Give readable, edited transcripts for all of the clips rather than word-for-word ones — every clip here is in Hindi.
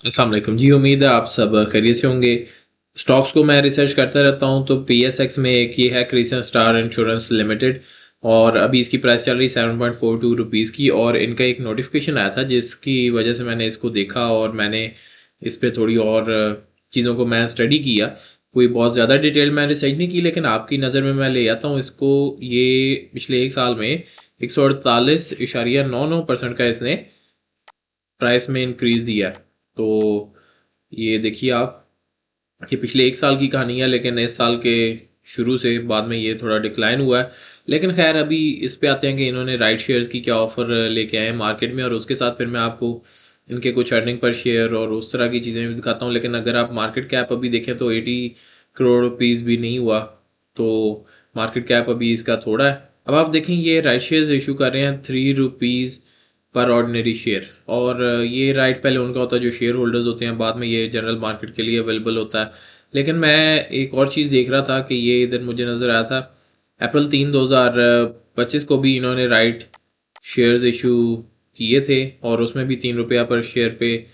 अस्सलाम वालेकुम जी, उम्मीद है आप सब खैरियत से होंगे। स्टॉक्स को मैं रिसर्च करता रहता हूँ, तो पीएसएक्स में एक ये है क्रिसन स्टार इंश्योरेंस लिमिटेड, और अभी इसकी प्राइस चल रही 7.42 रुपीज़ की। और इनका एक नोटिफिकेशन आया था जिसकी वजह से मैंने इसको देखा और मैंने इस पे थोड़ी और चीज़ों को मैं स्टडी किया। कोई बहुत ज़्यादा डिटेल मैंने रिसर्च नहीं की, लेकिन आपकी नज़र में मैं ले आता हूँ इसको। ये पिछले एक साल में 148.99% का इसने प्राइस में इंक्रीज दिया है। तो ये देखिए आप, ये पिछले एक साल की कहानी है, लेकिन इस साल के शुरू से बाद में ये थोड़ा डिक्लाइन हुआ है। लेकिन खैर, अभी इस पे आते हैं कि इन्होंने राइट शेयर्स की क्या ऑफर लेके आए हैं मार्केट में, और उसके साथ फिर मैं आपको इनके कुछ अर्निंग पर शेयर और उस तरह की चीज़ें भी दिखाता हूँ। लेकिन अगर आप मार्केट कैप अभी देखें तो 80 करोड़ रुपीज़ भी नहीं हुआ। तो मार्केट कैप अभी इसका थोड़ा है। अब आप देखें, ये राइट शेयर्स इशू कर रहे हैं 3 रुपीज़ पर ऑर्डिनरी शेयर। और ये राइट पहले उनका होता है जो शेयर होल्डर्स होते हैं, बाद में ये जनरल मार्केट के लिए अवेलेबल होता है। लेकिन मैं एक और चीज़ देख रहा था कि ये इधर मुझे नज़र आया था, अप्रैल 3 2025 को भी इन्होंने राइट शेयर्स इशू किए थे, और उसमें भी 3 रुपया पर शेयर पे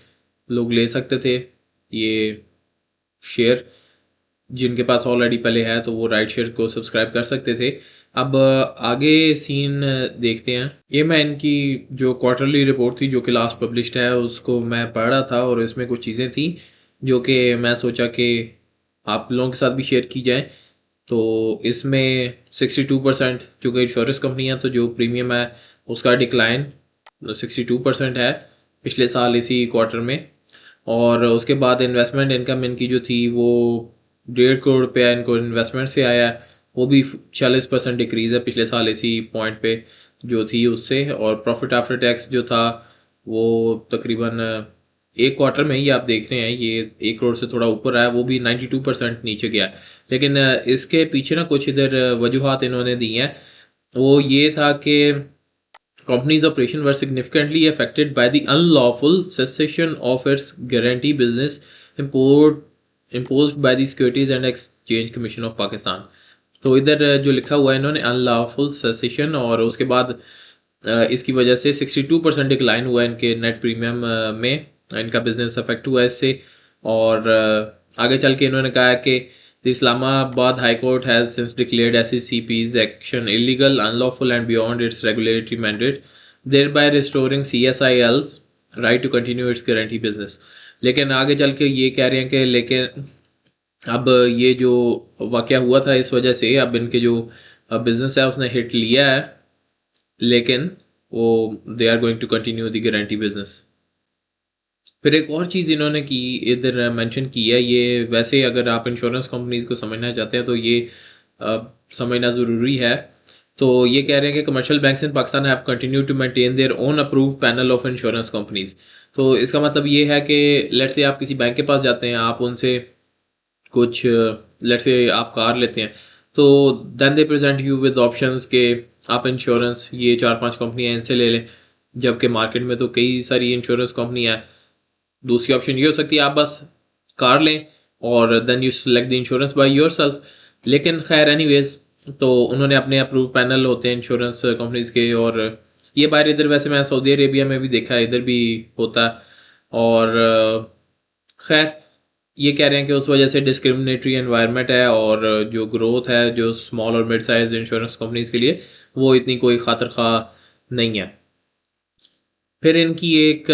लोग ले सकते थे ये शेयर। जिनके पास ऑलरेडी पहले है तो वो राइट शेयर को सब्सक्राइब कर सकते थे। अब आगे सीन देखते हैं। ये मैं इनकी जो क्वार्टरली रिपोर्ट थी जो कि लास्ट पब्लिश्ड है उसको मैं पढ़ रहा था, और इसमें कुछ चीज़ें थी जो कि मैं सोचा कि आप लोगों के साथ भी शेयर की जाए। तो इसमें 62% चूँकि इंश्योरेंस कंपनी है तो जो प्रीमियम है उसका डिक्लाइन 62% है पिछले साल इसी क्वार्टर में। और उसके बाद इन्वेस्टमेंट इनकम इनकी जो थी वो 1.5 करोड़ रुपया इनको इन्वेस्टमेंट से आया। वो भी 40% डिक्रीज़ है पिछले साल इसी पॉइंट पे जो थी उससे। और प्रॉफिट आफ्टर टैक्स जो था वो तकरीबन एक क्वार्टर में ही आप देख रहे हैं ये 1 करोड़ से थोड़ा ऊपर आया, वो भी 92% नीचे गया। लेकिन इसके पीछे ना कुछ इधर वजूहात इन्होंने दी हैं। वो ये था कि company's operation were significantly affected by the unlawful cessation of its guarantee business import, imposed by the Securities and Exchange Commission of Pakistan। तो इधर जो लिखा हुआ है इन्होंने अनलॉफुल सेसेशन, और उसके बाद इसकी वजह से 62% डिक्लाइन हुआ इनके नेट प्रीमियम में। इनका बिजनेस अफेक्ट हुआ इससे। और आगे चल के इन्होंने कहा है कि the Islamabad high court has since declared SECP's action illegal, unlawful and beyond its regulatory mandate, thereby restoring CSIL's right to continue its guarantee business. लेकिन आगे चल के ये कह रहे हैं कि लेकिन अब ये जो वाकया हुआ था इस वजह से अब इनके जो बिजनेस है उसने हिट लिया है, लेकिन वो they are going to continue the guarantee business. फिर एक और चीज़ इन्होंने की इधर मेंशन की है, ये वैसे अगर आप इंश्योरेंस कंपनीज को समझना चाहते हैं तो ये अ, समझना ज़रूरी है। तो ये कह रहे हैं कि commercial banks in Pakistan have continue to maintain their own approve panel of insurance companies. तो इसका मतलब ये है कि लेट्स से आप किसी बैंक के पास जाते हैं, आप उनसे कुछ लेट्स से आप कार लेते हैं, तो then they present you with options के आप इंश्योरेंस ये 4-5 कंपनियां इनसे ले लें। जबकि मार्केट में तो कई सारी इंश्योरेंस कंपनियां। दूसरी ऑप्शन ये हो सकती है आप बस कार लें और then you select the insurance by yourself. लेकिन खैर एनीवेज, तो उन्होंने अपने अप्रूव पैनल होते हैं इंश्योरेंस कंपनीज के, और ये बाहर इधर वैसे मैं सऊदी अरेबिया में भी देखा है, इधर भी होता है। और खैर, ये कह रहे हैं कि उस वजह से डिस्क्रिमिनेटरी एनवायरनमेंट है, और जो ग्रोथ है जो स्मॉल और मिड साइज इंश्योरेंस कंपनीज के लिए वो इतनी कोई खातिर खा नहीं है। फिर इनकी एक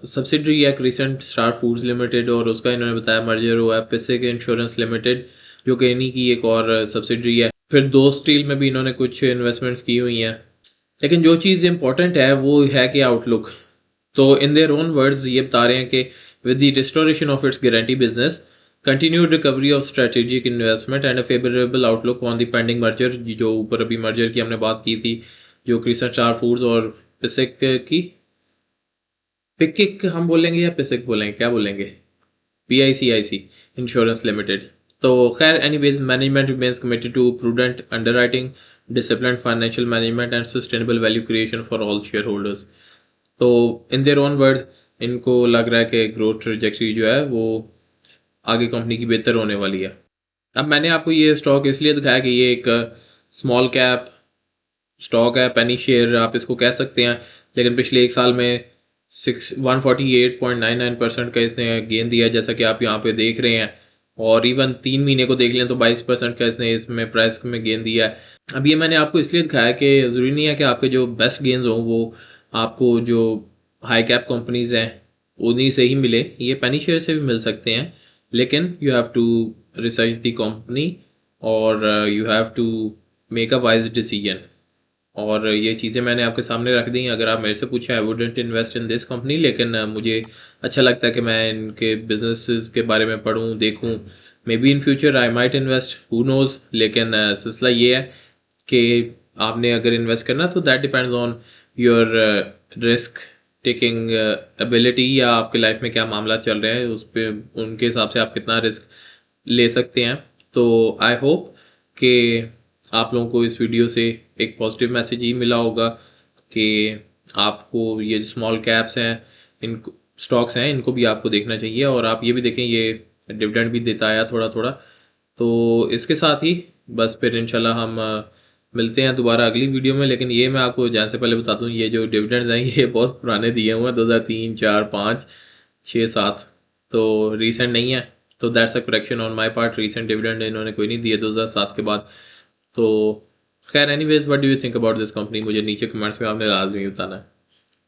सब्सिडरी है क्रिसेंट स्टार फूड्स लिमिटेड, और उसका इन्होंने बताया मर्जर हुआ है पिसिक इंश्योरेंस लिमिटेड, जो कि इन्हीं की एक और सब्सिडरी है। फिर दो स्टील में भी इन्होंने कुछ इन्वेस्टमेंट्स की हुई हैं। लेकिन जो चीज़ इंपॉर्टेंट है वो है कि आउटलुक। तो इन देयर ओन वर्ड्स ये बता रहे हैं कि with the restoration of its guarantee business, continued recovery of strategic investment and a favourable outlook on the pending merger, जो ऊपर अभी मर्जर की हमने बात की थी, जो क्रिसेंट स्टार फूड्स और पिसिक की, पिकिक हम बोलेंगे या पिसिक बोलेंगे, क्या बोलेंगे, PICIC इंश्योरेंस लिमिटेड। तो खैर anyways, management remains committed to prudent underwriting, disciplined financial management and sustainable value creation for all share holders. तो इन देयर ओन वर्ड्स इनको लग रहा है कि ग्रोथ ट्रेजेक्टरी जो है वो आगे कंपनी की बेहतर होने वाली है। अब मैंने आपको ये स्टॉक इसलिए दिखाया कि ये एक स्मॉल कैप स्टॉक है, पेनी शेयर आप इसको कह सकते हैं। लेकिन पिछले एक साल में 148.99% का इसने गेन दिया है, जैसा कि आप यहाँ पे देख रहे हैं। और इवन 3 महीने को देख लें तो 22% का इसने इसमें प्राइस में गेन दिया है। अब ये मैंने आपको इसलिए दिखाया कि ज़रूरी नहीं है कि आपके जो बेस्ट गेंस हों वो आपको जो हाई कैप कंपनीज हैं उन्हीं से ही मिले, ये पेनी शेयर से भी मिल सकते हैं, लेकिन you have to research the company और you have to make a wise decision. और ये चीज़ें मैंने आपके सामने रख दी। अगर आप मेरे से पूछें, I wouldn't invest in this company, लेकिन मुझे अच्छा लगता है कि मैं इनके बिजनेसेस के बारे में पढूं, देखूं। May be in future I might invest, who nose. लेकिन सिलसिला ये है कि आपने अगर इन्वेस्ट करना तो that depends on your risk taking ability, या आपके लाइफ में क्या मामला चल रहे हैं उस पर, उनके हिसाब से आप कितना रिस्क ले सकते हैं। तो आई होप कि आप लोगों को इस वीडियो से एक पॉजिटिव मैसेज ही मिला होगा कि आपको ये जो स्मॉल कैप्स हैं, इन स्टॉक्स हैं, इनको भी आपको देखना चाहिए। और आप ये भी देखें, ये डिविडेंड भी देता आया थोड़ा थोड़ा। तो इसके साथ ही बस फिर इंशाल्लाह हम मिलते हैं दोबारा अगली वीडियो में। लेकिन ये मैं आपको जाने से पहले बता दूं, ये जो डिविडेंड्स हैं ये बहुत पुराने दिए हुए हैं, 2003, 4, 5, 6, 7, तो रीसेंट नहीं है। तो that's a correction on my part, recent dividend इन्होंने कोई नहीं दिए 2007 के बाद। तो खैर, anyways, what do you think about this company, मुझे नीचे कमेंट्स में आपने लाजमी बताना है।